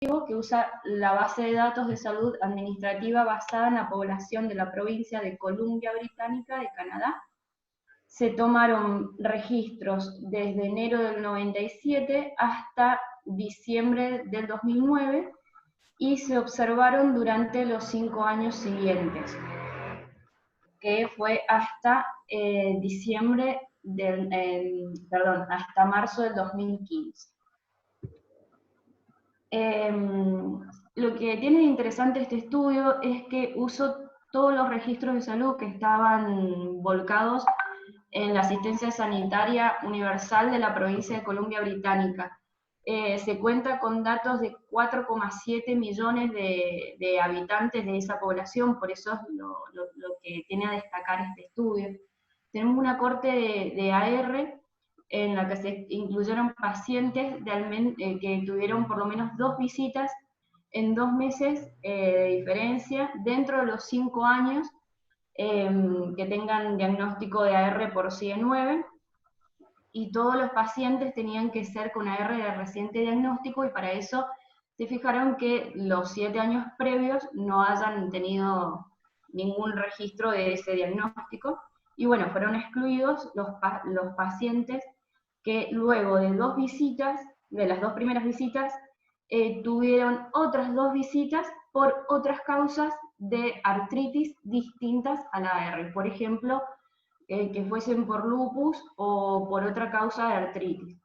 que usa la base de datos de salud administrativa basada en la población de la provincia de Columbia Británica de Canadá. Se tomaron registros desde enero del 97 hasta diciembre del 2009 y se observaron durante los 5 años siguientes, que fue hasta hasta marzo del 2015. Lo que tiene de interesante este estudio es que usó todos los registros de salud que estaban volcados en la asistencia sanitaria universal de la provincia de Columbia Británica. Se cuenta con datos de 4,7 millones de habitantes de esa población, por eso es lo que tiene a destacar este estudio. Tenemos una corte de AR en la que se incluyeron pacientes que tuvieron por lo menos 2 visitas en 2 meses de diferencia dentro de los 5 años que tengan diagnóstico de AR por CIE9, y todos los pacientes tenían que ser con AR de reciente diagnóstico, y para eso se fijaron que los 7 años previos no hayan tenido ningún registro de ese diagnóstico, y bueno, fueron excluidos los pacientes que luego de 2 visitas, de las 2 primeras visitas, tuvieron otras 2 visitas por otras causas de artritis distintas a la AR. Por ejemplo, que fuesen por lupus o por otra causa de artritis,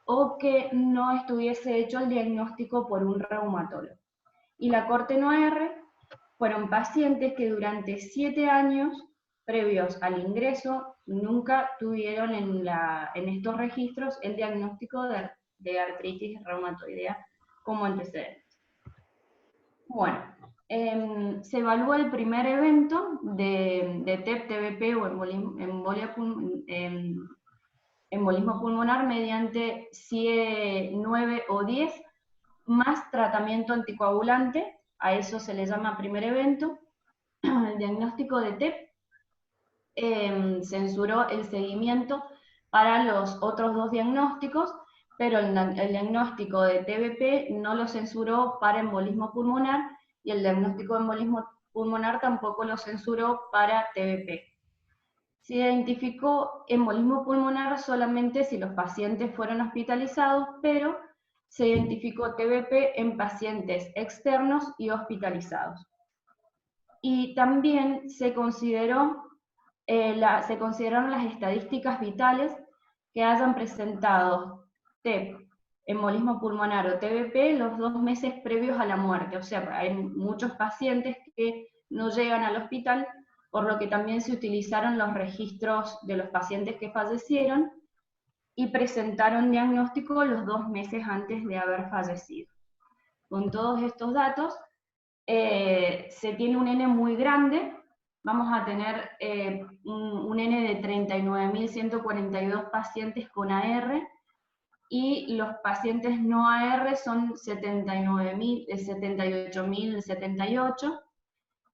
o que no estuviese hecho el diagnóstico por un reumatólogo. Y la corte no AR fueron pacientes que durante 7 años previos al ingreso nunca tuvieron en estos registros el diagnóstico de artritis reumatoidea como antecedentes. Bueno, se evaluó el primer evento de TEP-TBP o embolismo pulmonar mediante CIE 9 o 10 más tratamiento anticoagulante. A eso se le llama primer evento. El diagnóstico de TEP censuró el seguimiento para los otros 2 diagnósticos, pero el diagnóstico de TBP no lo censuró para embolismo pulmonar, y el diagnóstico de embolismo pulmonar tampoco lo censuró para TBP. Se identificó embolismo pulmonar solamente si los pacientes fueron hospitalizados, pero se identificó TBP en pacientes externos y hospitalizados. Y también se consideraron las estadísticas vitales que hayan presentado TEP, embolismo pulmonar o TBP los 2 meses previos a la muerte. O sea, hay muchos pacientes que no llegan al hospital, por lo que también se utilizaron los registros de los pacientes que fallecieron y presentaron diagnóstico los 2 meses antes de haber fallecido. Con todos estos datos, se tiene un N muy grande. Vamos a tener un N de 39.142 pacientes con AR, y los pacientes no AR son 78.078.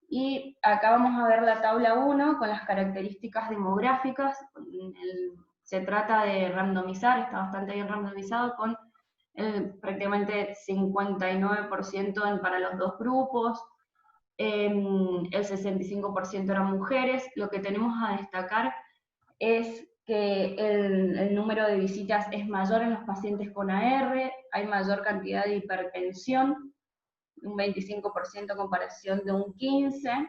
Y acá vamos a ver la tabla 1 con las características demográficas. Se trata de randomizar, está bastante bien randomizado, con prácticamente 59% para los 2 grupos. El 65% eran mujeres. Lo que tenemos a destacar es que el número de visitas es mayor en los pacientes con AR, hay mayor cantidad de hipertensión, un 25% en comparación de un 15%,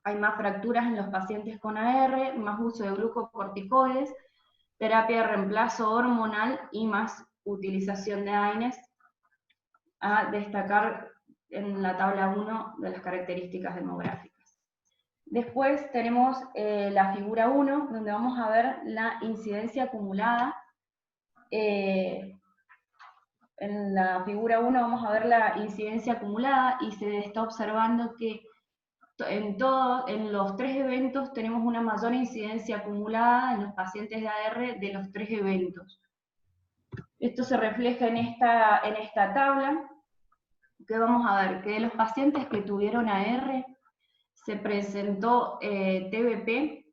hay más fracturas en los pacientes con AR, más uso de glucocorticoides, terapia de reemplazo hormonal y más utilización de AINES, a destacar en la tabla 1 de las características demográficas. Después tenemos la figura 1, donde vamos a ver la incidencia acumulada. En la figura 1 vamos a ver la incidencia acumulada, y se está observando que en los 3 eventos tenemos una mayor incidencia acumulada en los pacientes de AR de los 3 eventos. Esto se refleja en esta tabla, que vamos a ver que de los pacientes que tuvieron AR, se presentó TBP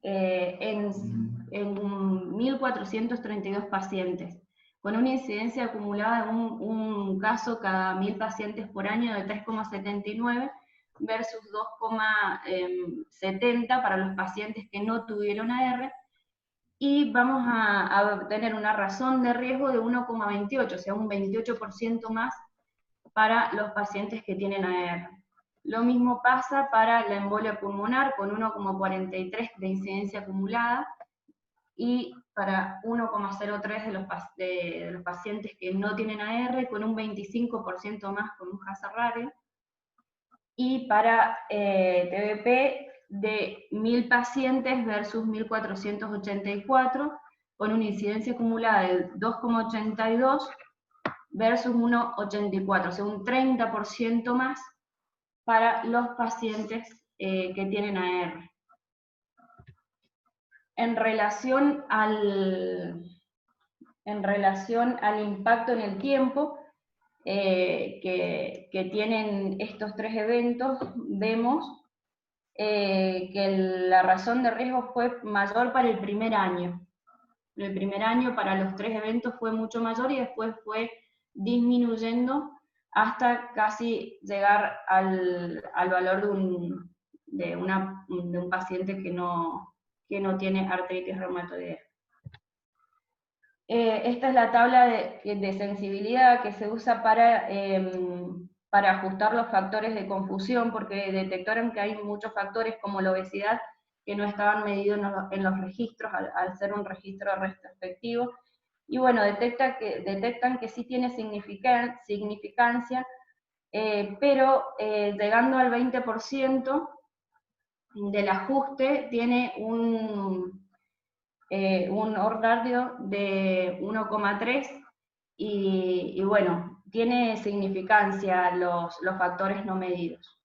en 1.432 pacientes, con una incidencia acumulada de un caso cada 1000 pacientes por año de 3,79 versus 2,70 para los pacientes que no tuvieron AR, y vamos a tener una razón de riesgo de 1,28, o sea, un 28% más para los pacientes que tienen AR. Lo mismo pasa para la embolia pulmonar, con 1,43 de incidencia acumulada, y para 1,03 de los pacientes que no tienen AR, con un 25% más con un hazard ratio. Y para TBP, de 1000 pacientes versus 1484, con una incidencia acumulada de 2,82 versus 1,84, o sea, un 30% más para los pacientes que tienen AR. En relación al impacto en el tiempo que tienen estos tres eventos, vemos que la razón de riesgo fue mayor para el primer año. El primer año para los tres eventos fue mucho mayor, y después fue disminuyendo hasta casi llegar al valor de un paciente que no tiene artritis reumatoidea. Esta es la tabla de sensibilidad que se usa para ajustar los factores de confusión, porque detectaron que hay muchos factores como la obesidad que no estaban medidos en los registros al ser un registro retrospectivo. Y bueno, detectan que sí tiene significancia, pero llegando al 20% del ajuste tiene un odds ratio de 1,3, y bueno, tiene significancia los factores no medidos.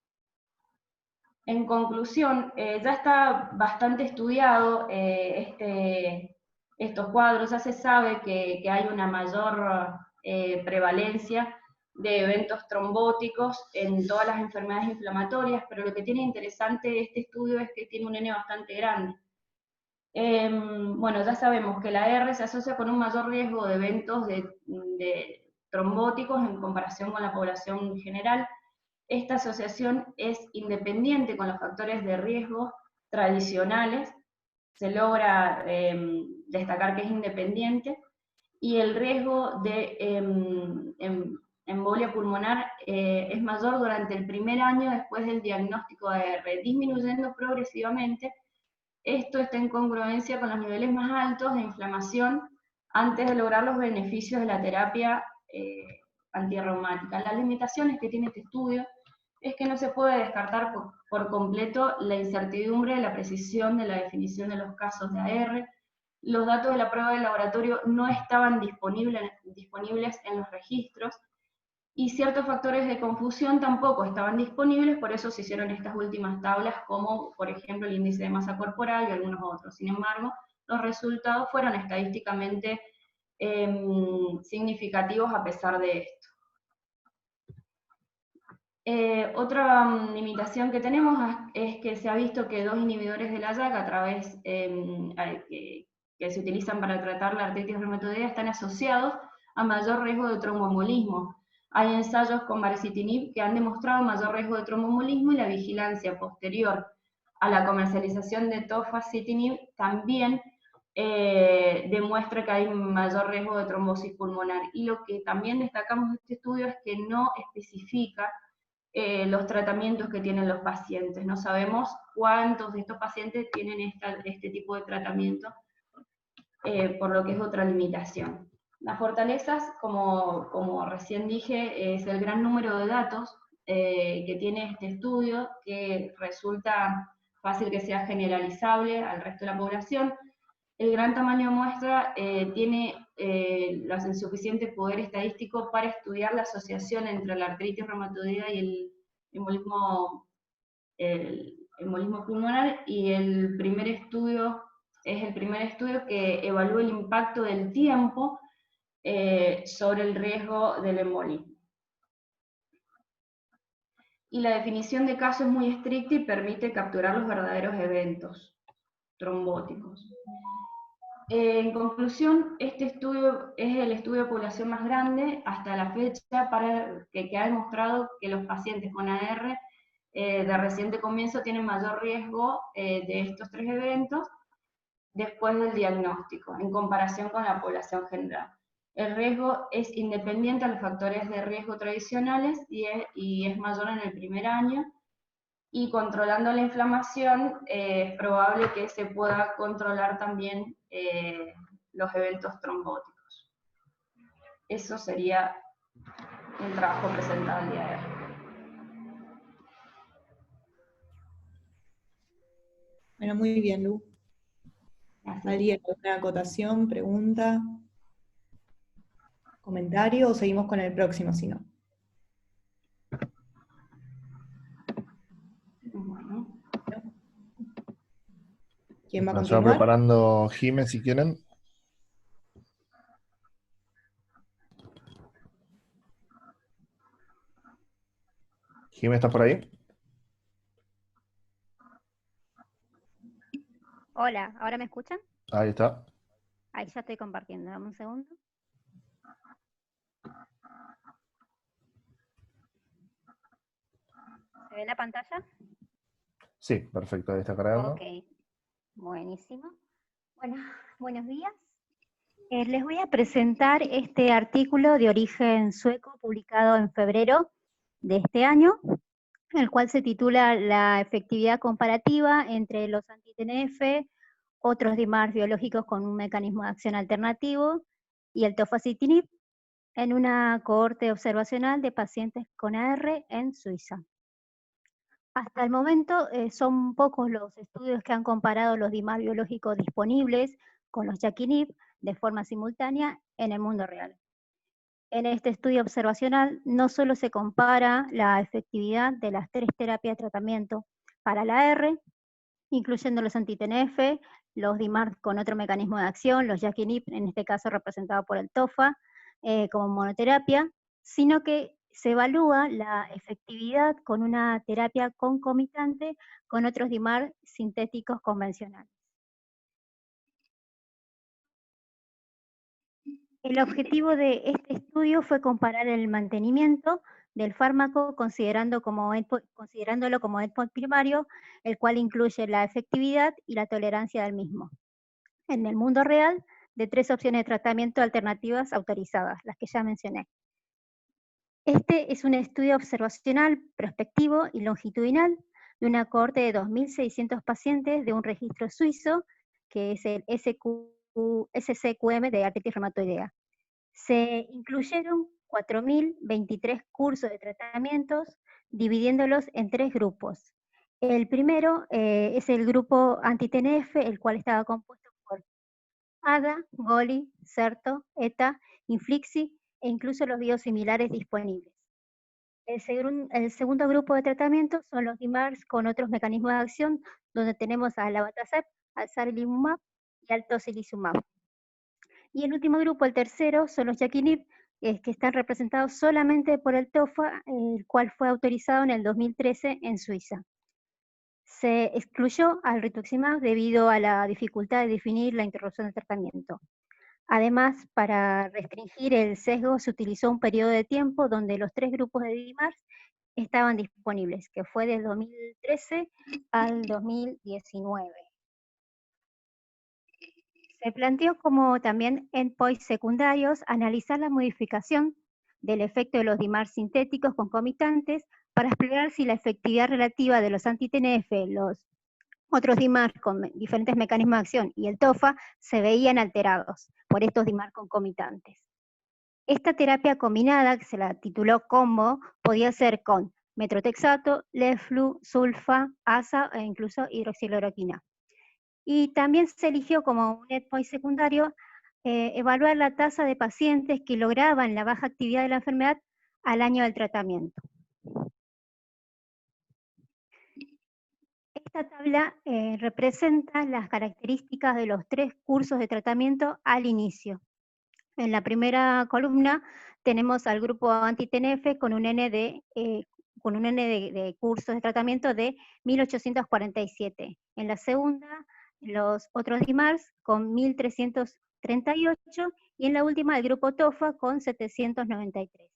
En conclusión, ya está bastante estudiado estos cuadros, ya se sabe que hay una mayor prevalencia de eventos trombóticos en todas las enfermedades inflamatorias, pero lo que tiene interesante este estudio es que tiene un N bastante grande. Bueno, ya sabemos que la R se asocia con un mayor riesgo de eventos de trombóticos en comparación con la población general. Esta asociación es independiente con los factores de riesgo tradicionales, se logra destacar que es independiente, y el riesgo de embolia pulmonar es mayor durante el primer año después del diagnóstico de AR, disminuyendo progresivamente. Esto está en congruencia con los niveles más altos de inflamación antes de lograr los beneficios de la terapia antirreumática. Las limitaciones que tiene este estudio es que no se puede descartar por completo la incertidumbre de la precisión de la definición de los casos de AR. Los datos de la prueba de laboratorio no estaban disponibles en los registros, y ciertos factores de confusión tampoco estaban disponibles, por eso se hicieron estas últimas tablas, como por ejemplo el índice de masa corporal y algunos otros. Sin embargo, los resultados fueron estadísticamente significativos a pesar de esto. Otra limitación que tenemos es que se ha visto que dos inhibidores de la JAK a través que se utilizan para tratar la artritis reumatoidea están asociados a mayor riesgo de tromboembolismo. Hay ensayos con baricitinib que han demostrado mayor riesgo de tromboembolismo, y la vigilancia posterior a la comercialización de tofacitinib también demuestra que hay mayor riesgo de trombosis pulmonar. Y lo que también destacamos de este estudio es que no especifica los tratamientos que tienen los pacientes. No sabemos cuántos de estos pacientes tienen este tipo de tratamiento, por lo que es otra limitación. Las fortalezas, como recién dije, es el gran número de datos que tiene este estudio, que resulta fácil que sea generalizable al resto de la población. El gran tamaño de muestra tiene el suficiente poder estadístico para estudiar la asociación entre la artritis reumatoidea y el embolismo pulmonar, y es el primer estudio que evalúa el impacto del tiempo sobre el riesgo del embolismo. Y la definición de caso es muy estricta y permite capturar los verdaderos eventos trombóticos. En conclusión, este estudio es el estudio de población más grande hasta la fecha para que ha demostrado que los pacientes con AR de reciente comienzo tienen mayor riesgo de estos tres eventos después del diagnóstico, en comparación con la población general. El riesgo es independiente a los factores de riesgo tradicionales y es mayor en el primer año, y controlando la inflamación es probable que se pueda controlar también los eventos trombóticos. Eso sería el trabajo presentado el día de hoy. Bueno, muy bien, Lu. ¿Alguien alguna acotación, pregunta, comentario o seguimos con el próximo si no? Bueno. ¿Quién va a Nos va continuar? preparando Jime, si quieren. Jime, ¿estás por ahí? Hola, ¿ahora me escuchan? Ahí está. Ahí ya estoy compartiendo, dame un segundo. ¿Se ve la pantalla? Sí, perfecto, ahí está cargando. Ok, buenísimo. Bueno, buenos días. Les voy a presentar este artículo de origen sueco publicado en febrero de este año, el cual se titula La efectividad comparativa entre los anti-TNF, otros DMARDs biológicos con un mecanismo de acción alternativo y el tofacitinib en una cohorte observacional de pacientes con AR en Suiza. Hasta el momento son pocos los estudios que han comparado los DMARD biológicos disponibles con los JAK-inhib de forma simultánea en el mundo real. En este estudio observacional no solo se compara la efectividad de las tres terapias de tratamiento para la AR, incluyendo los anti-TNF, los DMARD con otro mecanismo de acción, los JAK-inhib, en este caso representado por el TOFA, como monoterapia, sino que se evalúa la efectividad con una terapia concomitante con otros DMARD sintéticos convencionales. El objetivo de este estudio fue comparar el mantenimiento del fármaco considerándolo como endpoint primario, el cual incluye la efectividad y la tolerancia del mismo. En el mundo real, de tres opciones de tratamiento alternativas autorizadas, las que ya mencioné. Este es un estudio observacional, prospectivo y longitudinal de una cohorte de 2.600 pacientes de un registro suizo, que es el SCQM de artritis reumatoidea. Se incluyeron 4.023 cursos de tratamientos, dividiéndolos en tres grupos. El primero es el grupo anti-TNF, el cual estaba compuesto por ADA, GOLI, CERTO, ETA, Inflixi e incluso los biosimilares disponibles. El segundo grupo de tratamiento son los DMARDs con otros mecanismos de acción, donde tenemos al abatacept, al sarilumab y al tocilizumab. Y el último grupo, el tercero, son los JAK-inhib, que están representados solamente por el TOFA, el cual fue autorizado en el 2013 en Suiza. Se excluyó al rituximab debido a la dificultad de definir la interrupción de tratamiento. Además, para restringir el sesgo se utilizó un periodo de tiempo donde los tres grupos de DMARDs estaban disponibles, que fue del 2013 al 2019. Se planteó como también endpoints secundarios analizar la modificación del efecto de los DMARD sintéticos concomitantes para explorar si la efectividad relativa de los anti-TNF, los otros DMARD con diferentes mecanismos de acción y el TOFA se veían alterados por estos DMARD concomitantes. Esta terapia combinada, que se la tituló combo, podía ser con metrotexato, leflu, sulfa, asa e incluso hidroxicloroquina. Y también se eligió como un endpoint secundario evaluar la tasa de pacientes que lograban la baja actividad de la enfermedad al año del tratamiento. Esta tabla representa las características de los tres cursos de tratamiento al inicio. En la primera columna tenemos al grupo anti-TNF con un N de cursos de tratamiento de 1847. En la segunda, los otros DIMARS con 1.338 y en la última el grupo TOFA con 793.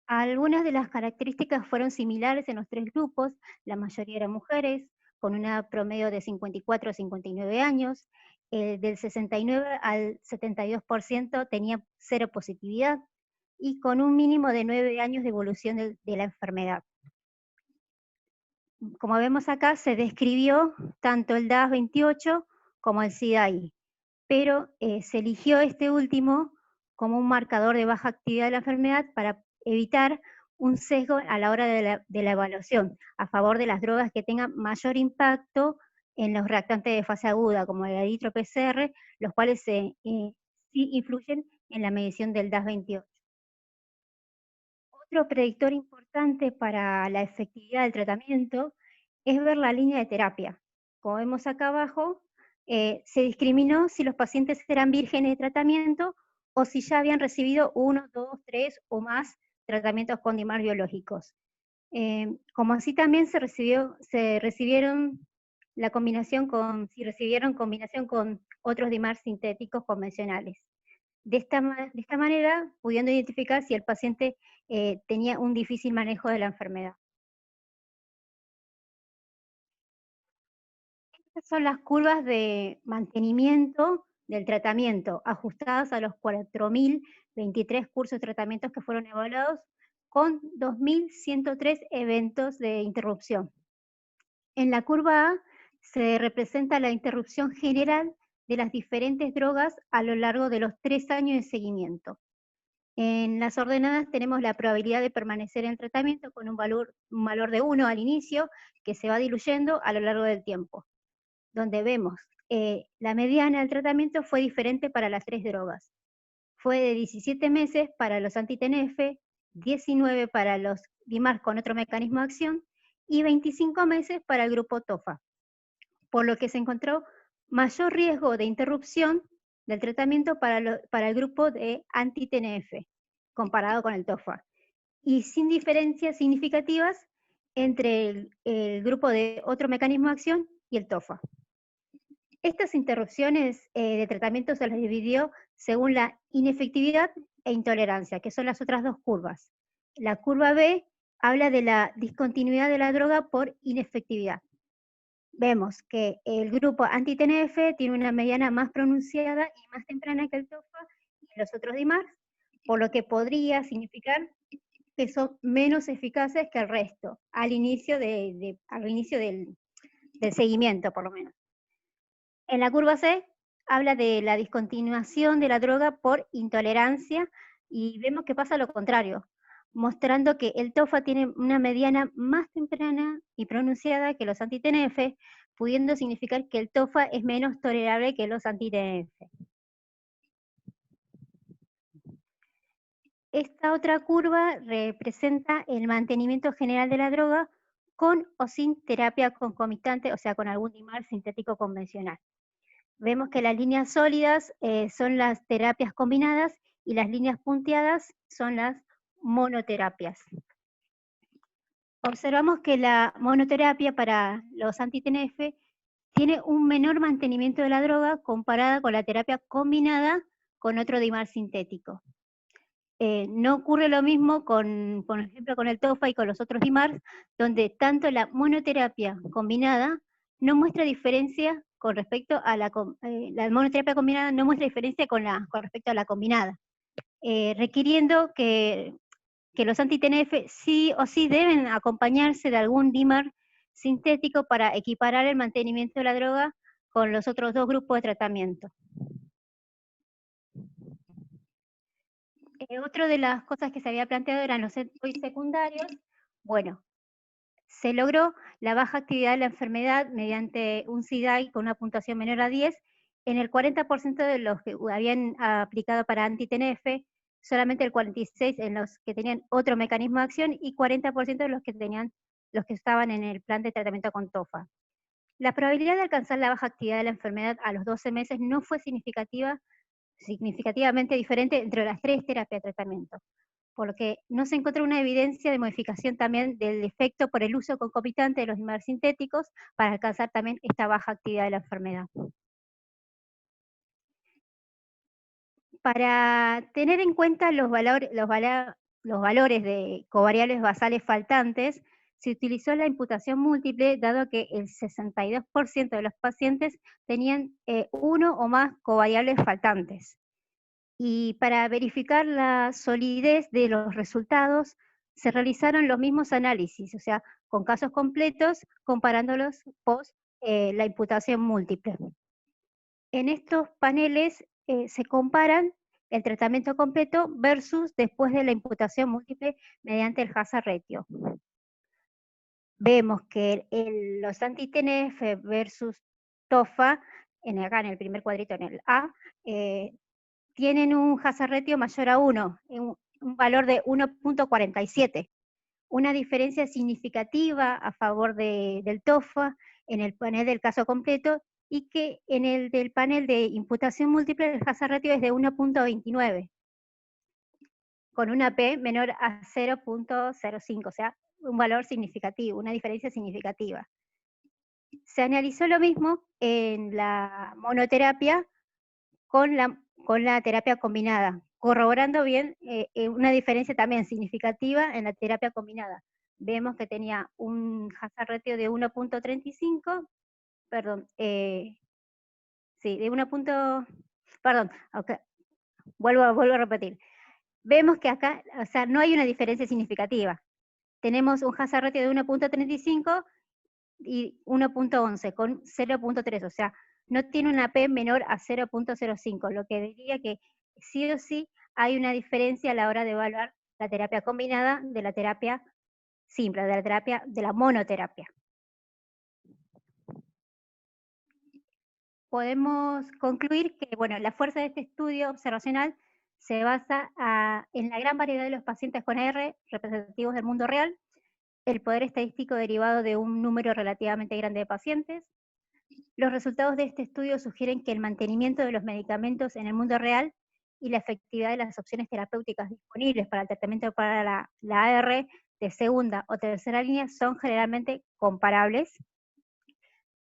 Algunas de las características fueron similares en los tres grupos, la mayoría eran mujeres, con una promedio de 54 a 59 años, del 69 al 72% tenía cero positividad, y con un mínimo de 9 años de evolución de la enfermedad. Como vemos acá, se describió tanto el DAS28 como el SIDA-I, pero se eligió este último como un marcador de baja actividad de la enfermedad para evitar un sesgo a la hora de la evaluación, a favor de las drogas que tengan mayor impacto en los reactantes de fase aguda, como el eritro-PCR, los cuales sí influyen en la medición del DAS28. Otro predictor importante para la efectividad del tratamiento es ver la línea de terapia. Como vemos acá abajo, se discriminó si los pacientes eran vírgenes de tratamiento o si ya habían recibido 1, 2, 3 o más tratamientos con DIMARS biológicos. Como así también si recibieron combinación con otros DIMARS sintéticos convencionales. De esta manera, pudiendo identificar si el paciente tenía un difícil manejo de la enfermedad. Estas son las curvas de mantenimiento del tratamiento, ajustadas a los 4.023 cursos de tratamientos que fueron evaluados, con 2.103 eventos de interrupción. En la curva A se representa la interrupción general de las diferentes drogas a lo largo de los 3 años de seguimiento. En las ordenadas tenemos la probabilidad de permanecer en el tratamiento con un valor de 1 al inicio, que se va diluyendo a lo largo del tiempo, donde vemos la mediana del tratamiento fue diferente para las 3 drogas. Fue de 17 meses para los anti-TNF, 19 para los DIMARS con otro mecanismo de acción, y 25 meses para el grupo TOFA, por lo que se encontró mayor riesgo de interrupción del tratamiento para el grupo de anti-TNF, comparado con el TOFA, y sin diferencias significativas entre el grupo de otro mecanismo de acción y el TOFA. Estas interrupciones de tratamiento se las dividió según la inefectividad e intolerancia, que son las otras dos curvas. La curva B habla de la discontinuidad de la droga por inefectividad. Vemos que el grupo anti-TNF tiene una mediana más pronunciada y más temprana que el TOFA y los otros DIMARS, por lo que podría significar que son menos eficaces que el resto, al inicio del seguimiento, por lo menos. En la curva C habla de la discontinuación de la droga por intolerancia y vemos que pasa lo contrario, mostrando que el TOFA tiene una mediana más temprana y pronunciada que los anti-TNF, pudiendo significar que el TOFA es menos tolerable que los anti-TNF. Esta otra curva representa el mantenimiento general de la droga con o sin terapia concomitante, o sea, con algún DIMAR sintético convencional. Vemos que las líneas sólidas son las terapias combinadas y las líneas punteadas son las monoterapias. Observamos que la monoterapia para los anti-TNF tiene un menor mantenimiento de la droga comparada con la terapia combinada con otro DIMAR sintético. No ocurre lo mismo por ejemplo, con el TOFA y con los otros DIMARS, donde tanto la monoterapia combinada no muestra diferencia con respecto a la monoterapia combinada no muestra diferencia con respecto a la combinada, requiriendo que los anti-TNF sí o sí deben acompañarse de algún DIMAR sintético para equiparar el mantenimiento de la droga con los otros dos grupos de tratamiento. Otra de las cosas que se había planteado eran los endpoints secundarios. Bueno, se logró la baja actividad de la enfermedad mediante un SIDA-I con una puntuación menor a 10 en el 40% de los que habían aplicado para anti-TNF, solamente el 46% en los que tenían otro mecanismo de acción y 40% de los que estaban en el plan de tratamiento con TOFA. La probabilidad de alcanzar la baja actividad de la enfermedad a los 12 meses no fue significativamente diferente entre las 3 terapias de tratamiento. por lo que no se encontró una evidencia de modificación también del efecto por el uso concomitante de los dimers sintéticos para alcanzar también esta baja actividad de la enfermedad. Para tener en cuenta los valores de covariables basales faltantes, se utilizó la imputación múltiple, dado que el 62% de los pacientes tenían uno o más covariables faltantes. Y para verificar la solidez de los resultados, se realizaron los mismos análisis, o sea, con casos completos, comparándolos post la imputación múltiple. En estos paneles se comparan el tratamiento completo versus después de la imputación múltiple mediante el hazard ratio. Vemos que los anti-TNF versus TOFA, acá en el primer cuadrito, en el A, tienen un hazard ratio mayor a 1, un valor de 1.47, una diferencia significativa a favor del TOFA en el panel del caso completo, y que en el del panel de imputación múltiple el hazard ratio es de 1.29, con una P menor a 0.05, o sea, un valor significativo, una diferencia significativa. Se analizó lo mismo en la monoterapia con la terapia combinada, corroborando bien una diferencia también significativa en la terapia combinada. Vemos que tenía un hazard ratio de 1.35, perdón, sí, de 1. Perdón, okay. Vuelvo a repetir. Vemos que acá, o sea, no hay una diferencia significativa. Tenemos un hazard ratio de 1.35 y 1.11 con 0.3, o sea, no tiene una P menor a 0.05, lo que diría que sí o sí hay una diferencia a la hora de evaluar la terapia combinada de la terapia simple, de la monoterapia. Podemos concluir que, bueno, la fuerza de este estudio observacional se basa en la gran variedad de los pacientes con AR representativos del mundo real, el poder estadístico derivado de un número relativamente grande de pacientes. Los resultados de este estudio sugieren que el mantenimiento de los medicamentos en el mundo real y la efectividad de las opciones terapéuticas disponibles para el tratamiento para la AR de segunda o tercera línea son generalmente comparables.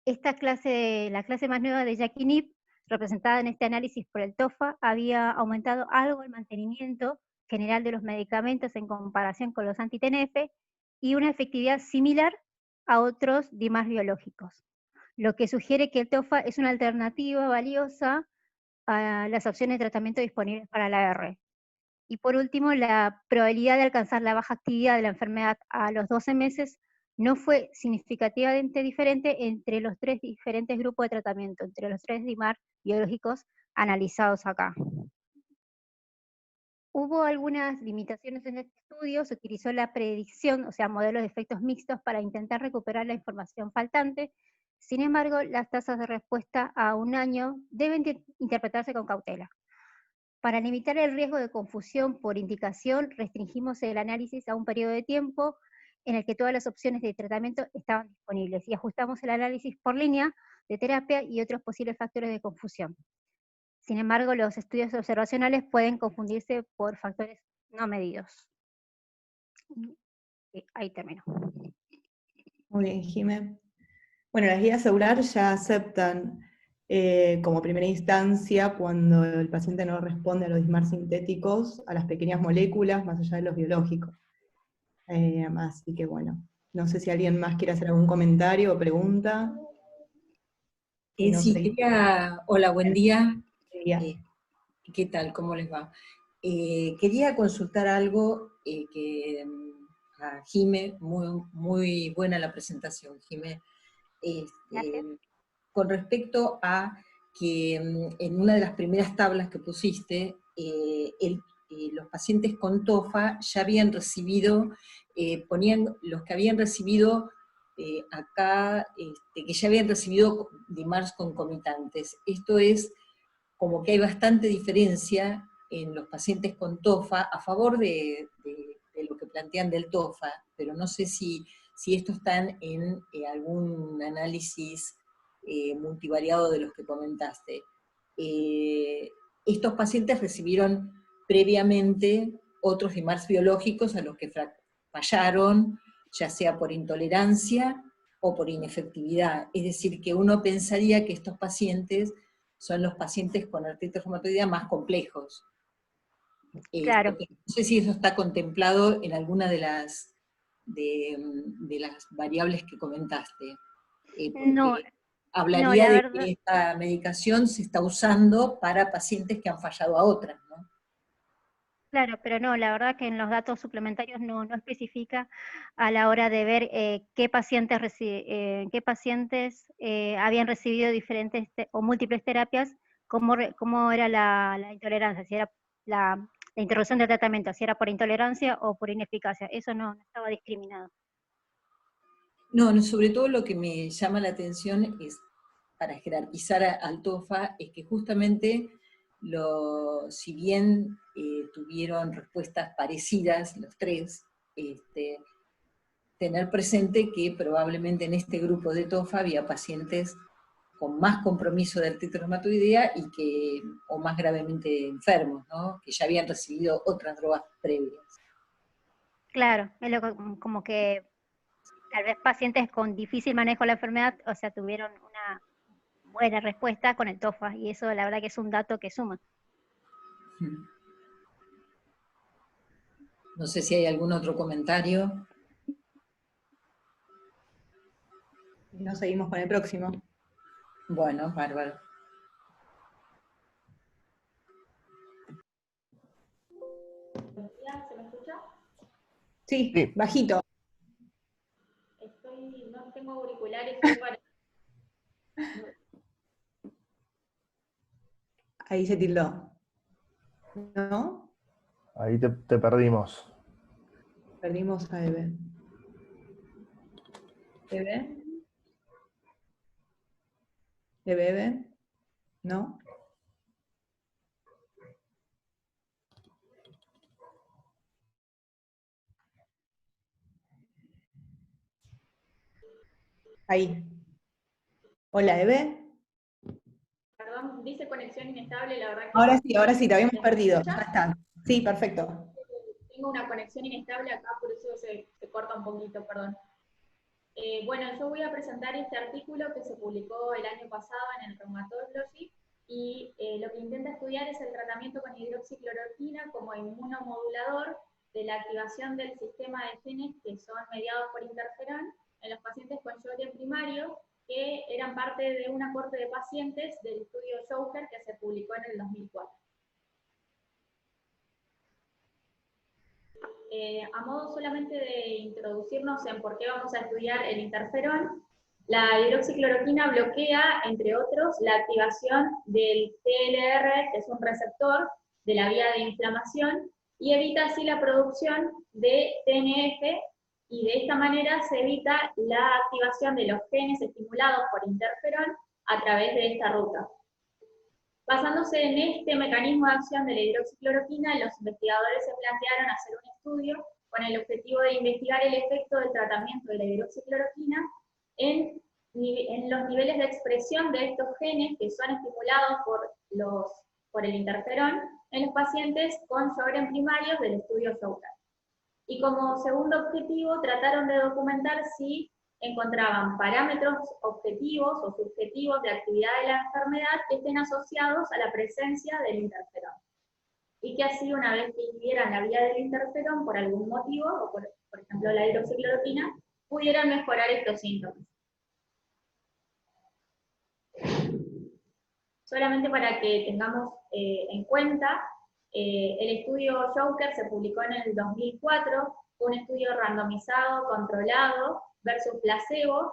La clase más nueva de Jaquinib, representada en este análisis por el TOFA, había aumentado algo el mantenimiento general de los medicamentos en comparación con los anti-TNF y una efectividad similar a otros DIMARS biológicos, lo que sugiere que el TOFA es una alternativa valiosa a las opciones de tratamiento disponibles para la AR. Y por último, la probabilidad de alcanzar la baja actividad de la enfermedad a los 12 meses no fue significativamente diferente entre los 3 diferentes grupos de tratamiento, entre los 3 DIMAR biológicos analizados acá. Hubo algunas limitaciones en este estudio, se utilizó la predicción, o sea, modelos de efectos mixtos para intentar recuperar la información faltante. Sin embargo, las tasas de respuesta a un año deben interpretarse con cautela. Para limitar el riesgo de confusión por indicación, restringimos el análisis a un periodo de tiempo en el que todas las opciones de tratamiento estaban disponibles, y ajustamos el análisis por línea de terapia y otros posibles factores de confusión. Sin embargo, los estudios observacionales pueden confundirse por factores no medidos. Ahí termino. Muy bien, Jimé. Bueno, las guías EULAR ya aceptan como primera instancia cuando el paciente no responde a los DIMAR sintéticos, a las pequeñas moléculas, más allá de los biológicos. Así que bueno, no sé si alguien más quiere hacer algún comentario o pregunta. Hola, buen día. Quería. ¿Qué tal? ¿Cómo les va? Quería consultar algo a Jimé, muy buena la presentación, Jimé. Con respecto a que en una de las primeras tablas que pusiste, los pacientes con TOFA ya habían recibido, ponían los que habían recibido acá, que ya habían recibido DIMARS concomitantes. Esto es como que hay bastante diferencia en los pacientes con TOFA a favor de lo que plantean del TOFA, pero no sé si estos están en algún análisis multivariado de los que comentaste. Estos pacientes recibieron previamente otros DIMARS biológicos a los que fallaron, ya sea por intolerancia o por inefectividad. Es decir, que uno pensaría que estos pacientes son los pacientes con artritis reumatoidea más complejos. Claro. No sé si eso está contemplado en alguna de las variables que comentaste. No, hablaría la de verdad, que esta medicación se está usando para pacientes que han fallado a otras, ¿no? claro, pero no, la verdad que en los datos suplementarios no especifica a la hora de ver qué pacientes, habían recibido diferentes o múltiples terapias, cómo era la intolerancia, si era la interrupción del tratamiento, si era por intolerancia o por ineficacia. Eso no estaba discriminado. No, sobre todo lo que me llama la atención es, para jerarquizar al TOFA, es que justamente, si bien tuvieron respuestas parecidas los tres, tener presente que probablemente en este grupo de TOFA había pacientes con más compromiso de artritis reumatoidea o más gravemente enfermos, ¿no? Que ya habían recibido otras drogas previas. Claro, es como que tal vez pacientes con difícil manejo de la enfermedad, o sea, tuvieron una buena respuesta con el TOFA, y eso la verdad que es un dato que suma. No sé si hay algún otro comentario. Nos seguimos con el próximo. Bueno, bárbaro. ¿Se me escucha? Sí, Sí. bajito. No tengo auriculares para... Ahí se tildó. ¿No? Ahí te perdimos. Perdimos a Eve. ¿Eve? ¿Eve? ¿No? Ahí. Hola, Eve. Perdón, dice conexión inestable, la verdad que... Ahora sí, te habíamos perdido. Ya está. Sí, perfecto. Tengo una conexión inestable acá, por eso se corta un poquito, perdón. Bueno, yo voy a presentar este artículo que se publicó el año pasado en el Rheumatology, y lo que intenta estudiar es el tratamiento con hidroxicloroquina como inmunomodulador de la activación del sistema de genes que son mediados por interferón en los pacientes con Sjögren primario, que eran parte de una corte de pacientes del estudio Joker que se publicó en el 2004. A modo solamente de introducirnos en por qué vamos a estudiar el interferón, la hidroxicloroquina bloquea, entre otros, la activación del TLR, que es un receptor de la vía de inflamación, y evita así la producción de TNF, y de esta manera se evita la activación de los genes estimulados por interferón a través de esta ruta. Basándose en este mecanismo de acción de la hidroxicloroquina, los investigadores se plantearon hacer un estudio con el objetivo de investigar el efecto del tratamiento de la hidroxicloroquina en los niveles de expresión de estos genes que son estimulados por el interferón en los pacientes con Sjögren primarios del estudio Joker. Y como segundo objetivo, trataron de documentar si encontraban parámetros objetivos o subjetivos de actividad de la enfermedad que estén asociados a la presencia del interferón. Y que así, una vez que inhibieran la vía del interferón por algún motivo, o por ejemplo la hidroxicloroquina, pudieran mejorar estos síntomas. Solamente para que tengamos en cuenta, el estudio Joker se publicó en el 2004, fue un estudio randomizado, controlado, versus placebo,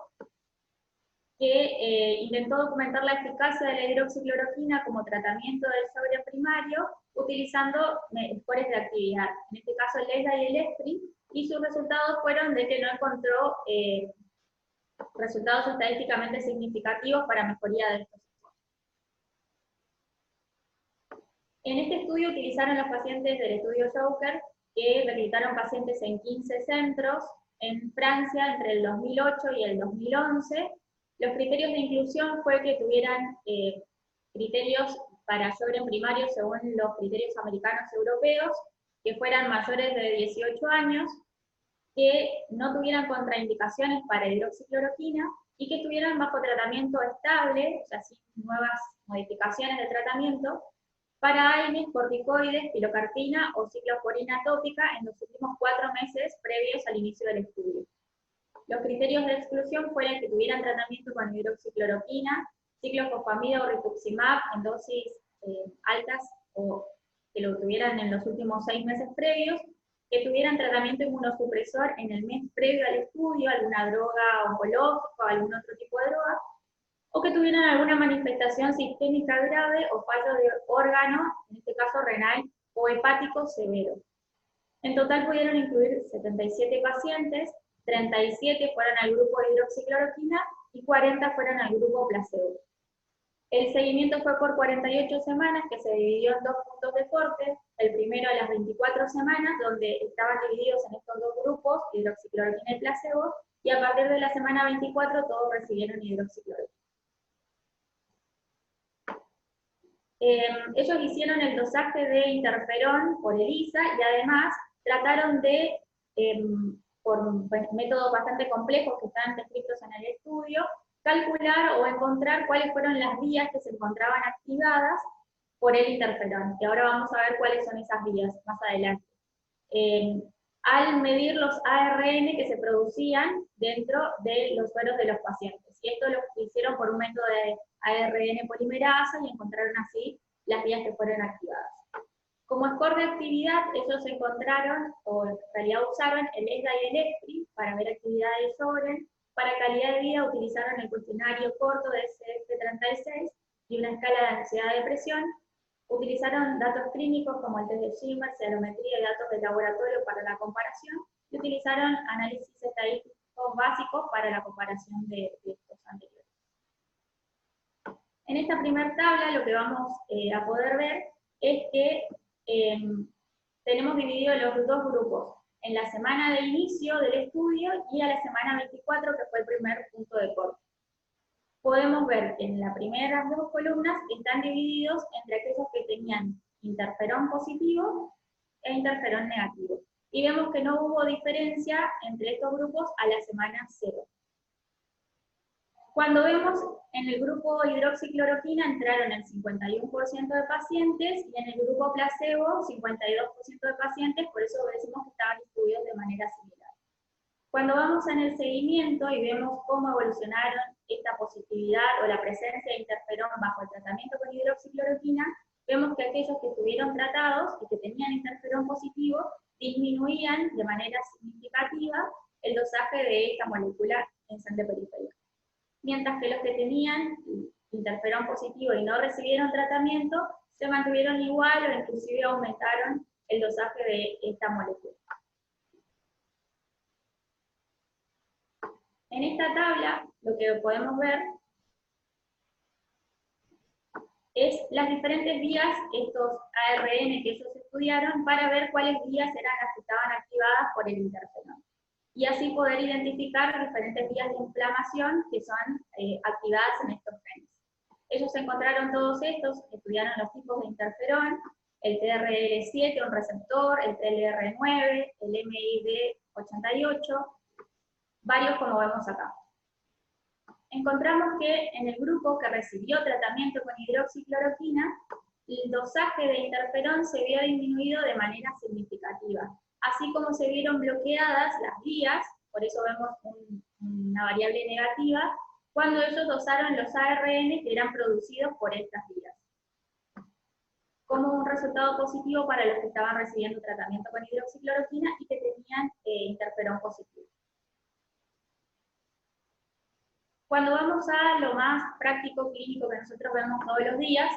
que intentó documentar la eficacia de la hidroxicloroquina como tratamiento del Sjögren primario, utilizando scores de actividad, en este caso el ESDA y el ESPRI, y sus resultados fueron de que no encontró resultados estadísticamente significativos para mejoría de estos. En este estudio utilizaron los pacientes del estudio Joker, que reclutaron pacientes en 15 centros en Francia entre el 2008 y el 2011. Los criterios de inclusión fue que tuvieran criterios para Sjögren primario según los criterios americanos y europeos, que fueran mayores de 18 años, que no tuvieran contraindicaciones para hidroxicloroquina y que estuvieran bajo tratamiento estable, o sea, sin nuevas modificaciones de tratamiento, para AINES, corticoides, pilocarpina o ciclosporina tópica en los últimos 4 meses previos al inicio del estudio. Los criterios de exclusión fueron que tuvieran tratamiento con hidroxicloroquina, ciclofosfamida o rituximab en dosis altas o que lo tuvieran en los últimos 6 meses previos, que tuvieran tratamiento inmunosupresor en el mes previo al estudio, alguna droga oncológica o algún otro tipo de droga, o que tuvieran alguna manifestación sistémica grave o fallo de órgano, en este caso renal o hepático severo. En total pudieron incluir 77 pacientes, 37 fueron al grupo de hidroxicloroquina y 40 fueron al grupo placebo. El seguimiento fue por 48 semanas, que se dividió en 2 puntos de corte. El primero a las 24 semanas, donde estaban divididos en estos 2 grupos, hidroxicloroquina y placebo, y a partir de la semana 24 todos recibieron hidroxicloroquina. Ellos hicieron el dosaje de interferón por ELISA y además trataron de, por métodos bastante complejos que están descritos en el estudio, calcular o encontrar cuáles fueron las vías que se encontraban activadas por el interferón, y ahora vamos a ver cuáles son esas vías más adelante. Al medir los ARN que se producían dentro de los sueros de los pacientes, y esto lo hicieron por un método de ARN polimerasa y encontraron así las vías que fueron activadas. Como score de actividad, ellos encontraron, o en realidad usaron el ESDA y el ESPRI para ver actividad del Sjögren. Para calidad de vida utilizaron el cuestionario corto de SF36 y una escala de ansiedad de presión. Utilizaron datos clínicos como el test de Schimmer, celometría y datos de laboratorio para la comparación, y utilizaron análisis estadísticos básicos para la comparación de estos anteriores. En esta primera tabla lo que vamos a poder ver es que tenemos dividido los 2 grupos, en la semana de inicio del estudio y a la semana 24, que fue el primer punto de corte. Podemos ver que en las primeras 2 columnas están divididos entre aquellos que tenían interferón positivo e interferón negativo. Y vemos que no hubo diferencia entre estos grupos a la semana 0. Cuando vemos en el grupo hidroxicloroquina entraron el 51% de pacientes y en el grupo placebo 52% de pacientes, por eso decimos que estaban distribuidos de manera similar. Cuando vamos en el seguimiento y vemos cómo evolucionaron esta positividad o la presencia de interferón bajo el tratamiento con hidroxicloroquina, vemos que aquellos que estuvieron tratados y que tenían interferón positivo disminuían de manera significativa el dosaje de esta molécula en sangre periférica. Mientras que los que tenían interferón positivo y no recibieron tratamiento, se mantuvieron igual o inclusive aumentaron el dosaje de esta molécula. En esta tabla, lo que podemos ver es las diferentes vías, estos ARN que ellos estudiaron, para ver cuáles vías eran las que estaban activadas por el interferón. Y así poder identificar diferentes vías de inflamación que son activadas en estos genes. Ellos encontraron todos estos, estudiaron los tipos de interferón, el TRL7, un receptor, el TLR9, el MID88, varios como vemos acá. Encontramos que en el grupo que recibió tratamiento con hidroxicloroquina, el dosaje de interferón se vio disminuido de manera significativa, así como se vieron bloqueadas las vías, por eso vemos una variable negativa, cuando ellos dosaron los ARN que eran producidos por estas vías, como un resultado positivo para los que estaban recibiendo tratamiento con hidroxicloroquina y que tenían interferón positivo. Cuando vamos a lo más práctico clínico que nosotros vemos todos los días,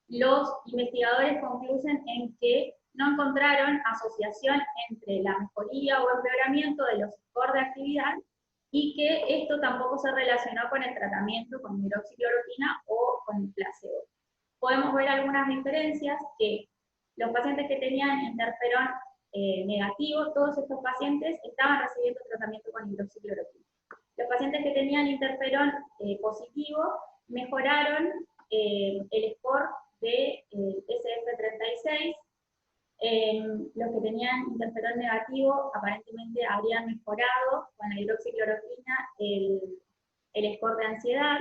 los investigadores concluyen en que no encontraron asociación entre la mejoría o empeoramiento de los scores de actividad y que esto tampoco se relacionó con el tratamiento con hidroxicloroquina o con el placebo. Podemos ver algunas diferencias, que los pacientes que tenían interferón negativo, todos estos pacientes estaban recibiendo tratamiento con hidroxicloroquina. Los pacientes que tenían interferón positivo mejoraron el score de SF36 Los que tenían interferón negativo aparentemente habrían mejorado con la hidroxicloroquina el score de ansiedad.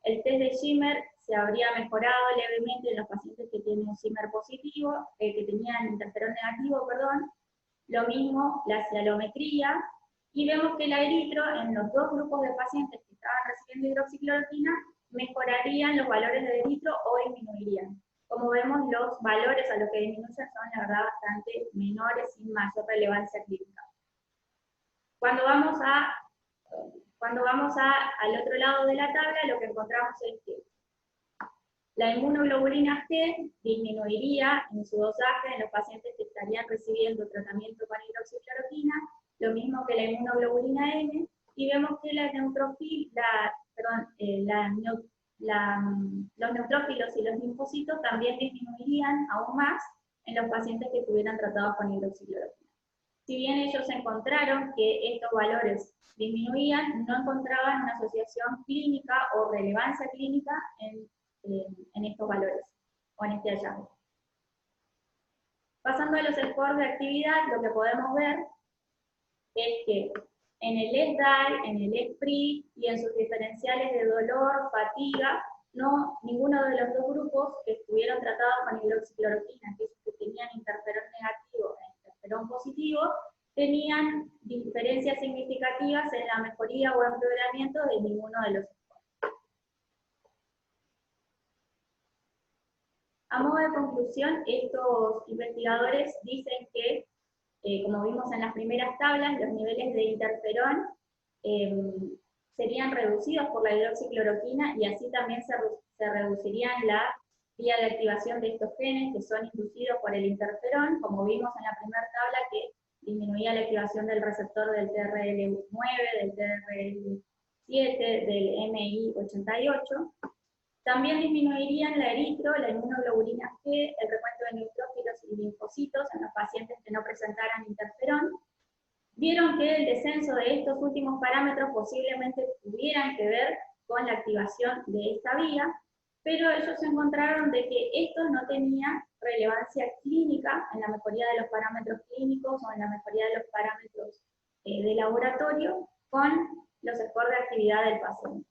El test de Schimmer se habría mejorado levemente en los pacientes que tienen Schimmer positivo, que tenían interferón negativo, perdón. Lo mismo la cialometría, y vemos que la eritro en los dos grupos de pacientes que estaban recibiendo hidroxicloroquina mejorarían los valores de eritro o disminuirían. Como vemos, los valores a los que disminuyen son, la verdad, bastante menores sin mayor relevancia clínica. Cuando vamos al otro lado de la tabla, lo que encontramos es que la inmunoglobulina G disminuiría en su dosaje en los pacientes que estarían recibiendo tratamiento con hidroxicloroquina, lo mismo que la inmunoglobulina M, y vemos que los neutrófilos y los linfocitos también disminuirían aún más en los pacientes que estuvieran tratados con hidroxicloroquina. Si bien ellos encontraron que estos valores disminuían, no encontraban una asociación clínica o relevancia clínica en estos valores, o en este hallazgo. Pasando a los scores de actividad, lo que podemos ver es que en el ESDAI, en el ESPRI y en sus diferenciales de dolor, fatiga, ninguno de los dos grupos que estuvieron tratados con hidroxicloroquina, que tenían interferón negativo e interferón positivo, tenían diferencias significativas en la mejoría o empeoramiento de ninguno de los scores. A modo de conclusión, estos investigadores dicen que, como vimos en las primeras tablas, los niveles de interferón serían reducidos por la hidroxicloroquina y así también se reducirían la vía de activación de estos genes que son inducidos por el interferón, como vimos en la primera tabla que disminuía la activación del receptor del TRL9, del TRL7, del MI88. También disminuirían la eritro, la inmunoglobulina G, el recuento de neutrófilos y linfocitos en los pacientes que no presentaran interferón. Vieron que el descenso de estos últimos parámetros posiblemente tuvieran que ver con la activación de esta vía, pero ellos encontraron de que esto no tenía relevancia clínica en la mejoría de los parámetros clínicos o en la mejoría de los parámetros de laboratorio con los scores de actividad del paciente.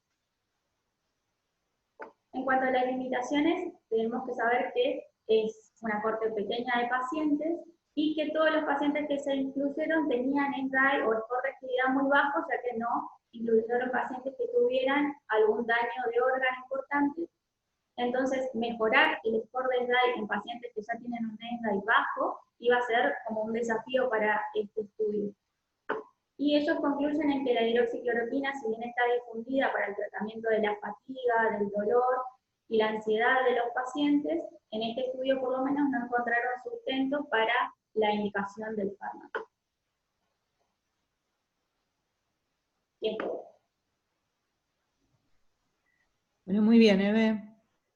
En cuanto a las limitaciones, tenemos que saber que es una corte pequeña de pacientes y que todos los pacientes que se incluyeron tenían SDAI o score de actividad muy bajo, ya que no incluyeron pacientes que tuvieran algún daño de órgano importante. Entonces, mejorar el score de SDAI en pacientes que ya tienen un SDAI bajo iba a ser como un desafío para este estudio. Y ellos concluyen en que la hidroxicloroquina, si bien está difundida para el tratamiento de la fatiga, del dolor y la ansiedad de los pacientes, en este estudio por lo menos no encontraron sustento para la indicación del fármaco. Tiempo. Bueno, muy bien, Eve.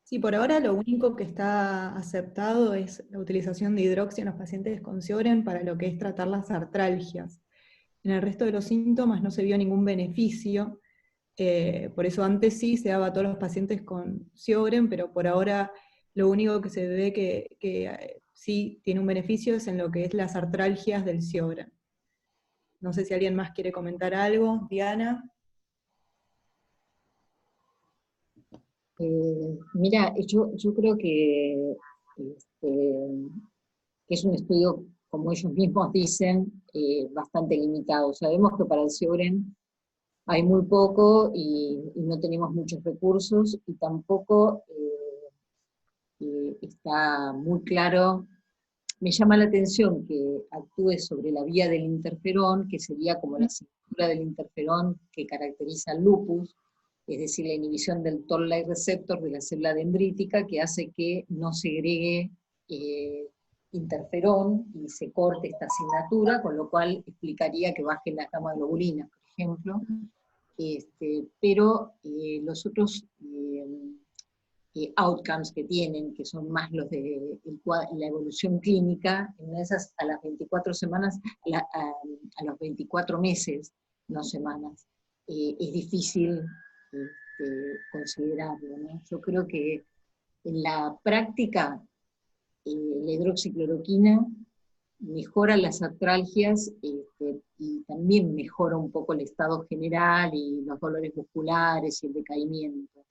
Sí, por ahora lo único que está aceptado es la utilización de hidroxi en los pacientes con Sjögren para lo que es tratar las artralgias. En el resto de los síntomas no se vio ningún beneficio, por eso antes sí se daba a todos los pacientes con Sjögren, pero por ahora lo único que se ve que sí tiene un beneficio es en lo que es las artralgias del Sjögren. No sé si alguien más quiere comentar algo. Diana. Mira, yo creo que es un estudio, como ellos mismos dicen, bastante limitado. Sabemos que para el Sjögren hay muy poco y no tenemos muchos recursos, y tampoco está muy claro. Me llama la atención que actúe sobre la vía del interferón, que sería como la cintura del interferón que caracteriza al lupus, es decir, la inhibición del toll-like receptor de la célula dendrítica, que hace que no segregue interferón y se corte esta asignatura, con lo cual explicaría que baje la gamma globulina, por ejemplo. Pero los otros outcomes que tienen, que son más los de la evolución clínica, en una de esas a las 24 semanas, a los 24 meses, no semanas, es difícil considerarlo, ¿no? Yo creo que en la práctica la hidroxicloroquina mejora las artralgias y también mejora un poco el estado general y los dolores musculares y el decaimiento.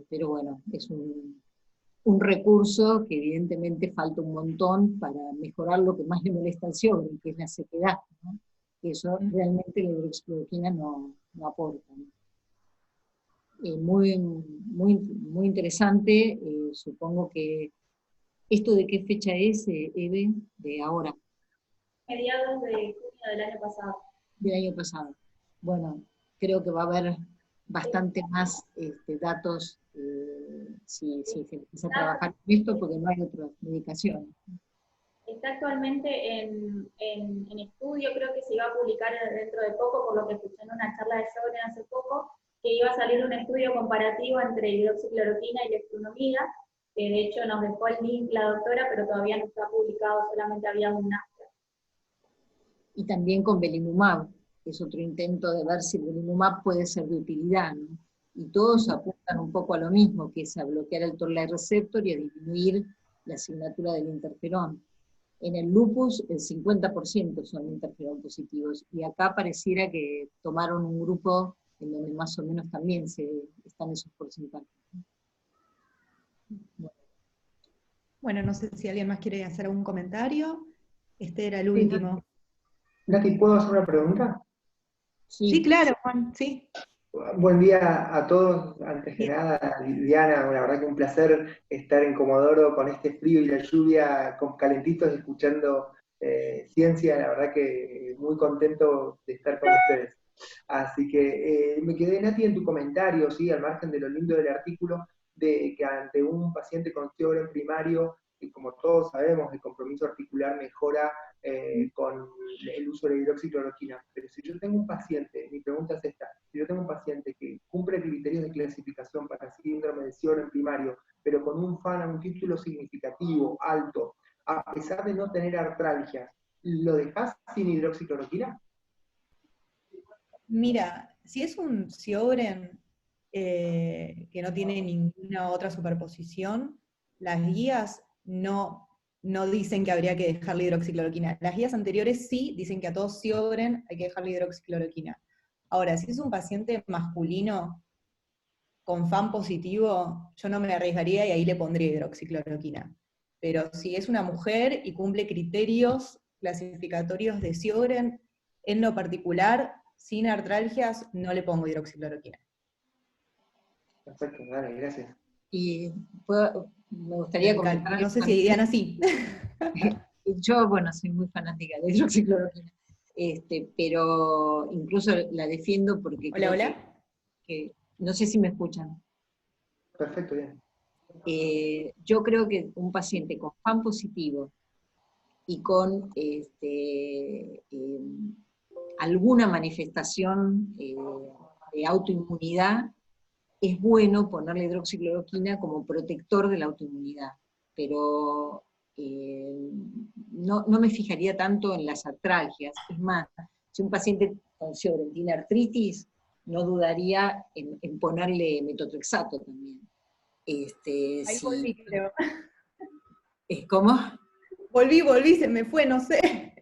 Pero bueno, es un recurso que evidentemente falta un montón para mejorar lo que más le molesta al Sjögren, que es la sequedad, ¿no? Que eso realmente la hidroxicloroquina no aporta, ¿no? Muy interesante, supongo que... ¿Esto de qué fecha es, Eve? De ahora. Mediados de junio del año pasado. Del año pasado. Bueno, creo que va a haber bastante más datos si se empieza a trabajar con esto, porque no hay otras medicaciones. Está actualmente en estudio, creo que se iba a publicar dentro de poco, por lo que escuché en una charla de Sjögren hace poco, que iba a salir un estudio comparativo entre hidroxicloroquina y leflunomida, que de hecho nos dejó el link la doctora, pero todavía no está publicado, solamente había un abstract. Y también con belimumab, que es otro intento de ver si el belimumab puede ser de utilidad, ¿no? Y todos apuntan un poco a lo mismo, que es a bloquear el toll-like receptor y a disminuir la asignatura del interferón. En el lupus el 50% son interferón positivos, y acá pareciera que tomaron un grupo en donde más o menos también están esos porcentajes. Bueno, no sé si alguien más quiere hacer algún comentario. Este era el último. Nati, ¿puedo hacer una pregunta? Sí, claro, Juan, sí. Buen día a todos. Antes que nada, Diana, la verdad que un placer estar en Comodoro con este frío y la lluvia, con calentitos, escuchando ciencia. La verdad que muy contento de estar con ustedes. Así que me quedé, Nati, en tu comentario, ¿sí? Al margen de lo lindo del artículo, de que ante un paciente con Sjögren primario, y como todos sabemos, el compromiso articular mejora con el uso de la hidroxicloroquina. Pero si yo tengo un paciente, mi pregunta es esta: si yo tengo un paciente que cumple criterios de clasificación para síndrome de Sjögren primario, pero con un FANA, un título significativo, alto, a pesar de no tener artralgias, ¿lo dejás sin hidroxicloroquina? Mira, si es un Sjögren que no tiene ninguna otra superposición, las guías no dicen que habría que dejar la hidroxicloroquina. Las guías anteriores sí dicen que a todos Sjögren hay que dejar la hidroxicloroquina. Ahora, si es un paciente masculino con FAN positivo, yo no me arriesgaría y ahí le pondría hidroxicloroquina. Pero si es una mujer y cumple criterios clasificatorios de Sjögren, en lo particular, sin artralgias, no le pongo hidroxicloroquina. Perfecto, dale, gracias. Y me gustaría comentar... No sé si Diana sí. Yo, bueno, soy muy fanática de la hidroxicloroquina, pero incluso la defiendo porque... Hola, hola. Que no sé si me escuchan. Perfecto, bien. Yo creo que un paciente con FAN positivo y con alguna manifestación de autoinmunidad, es bueno ponerle hidroxicloroquina como protector de la autoinmunidad, pero no me fijaría tanto en las artralgias. Es más, si un paciente con Sjögren tiene artritis, no dudaría en ponerle metotrexato también. Ahí volví, creo. ¿Cómo? Volví, se me fue, no sé.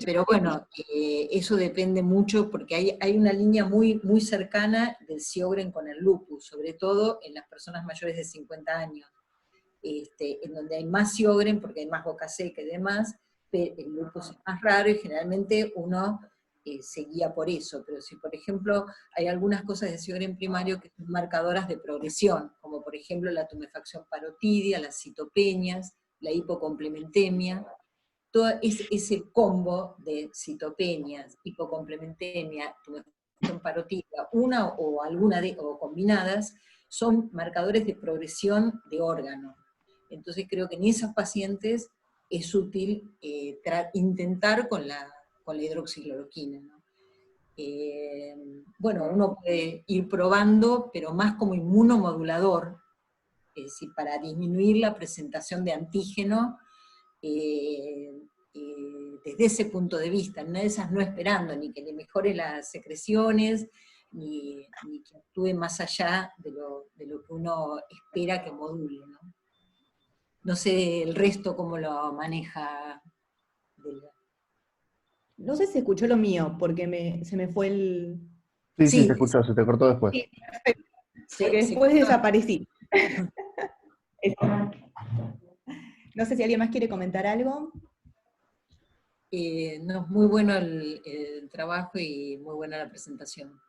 Pero bueno, eso depende mucho, porque hay una línea muy, muy cercana del Sjögren con el lupus, sobre todo en las personas mayores de 50 años, en donde hay más Sjögren porque hay más boca seca y demás, pero el lupus es más raro y generalmente uno se guía por eso. Pero si, por ejemplo, hay algunas cosas de Sjögren primario que son marcadoras de progresión, como por ejemplo la tumefacción parotidia, las citopenias, la hipocomplementemia, todo ese combo de citopenias, hipocomplementemia, tumefacción parotidia, una o alguna o combinadas, son marcadores de progresión de órgano. Entonces creo que en esos pacientes es útil intentar con la hidroxicloroquina, ¿no? Bueno, uno puede ir probando, pero más como inmunomodulador, es decir, para disminuir la presentación de antígeno, desde ese punto de vista, una de esas no esperando ni que le mejore las secreciones, ni que actúe más allá de lo que uno espera que module, ¿no? No sé el resto cómo lo maneja Delga. No sé si escuchó lo mío, porque se me fue el... Sí, sí, Sí, se escuchó, se te cortó después. Sí, perfecto, porque se después cortó. desaparecí. No sé si alguien más quiere comentar algo. No, muy bueno el trabajo y muy buena la presentación.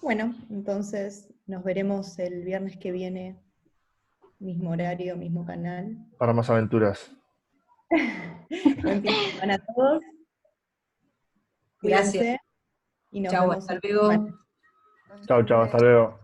Bueno, entonces nos veremos el viernes que viene, mismo horario, mismo canal. Para más aventuras. Buen fin de semana a todos. Gracias. Cuídense y nos Chau, vemos hasta en luego. Chau, chau, hasta luego.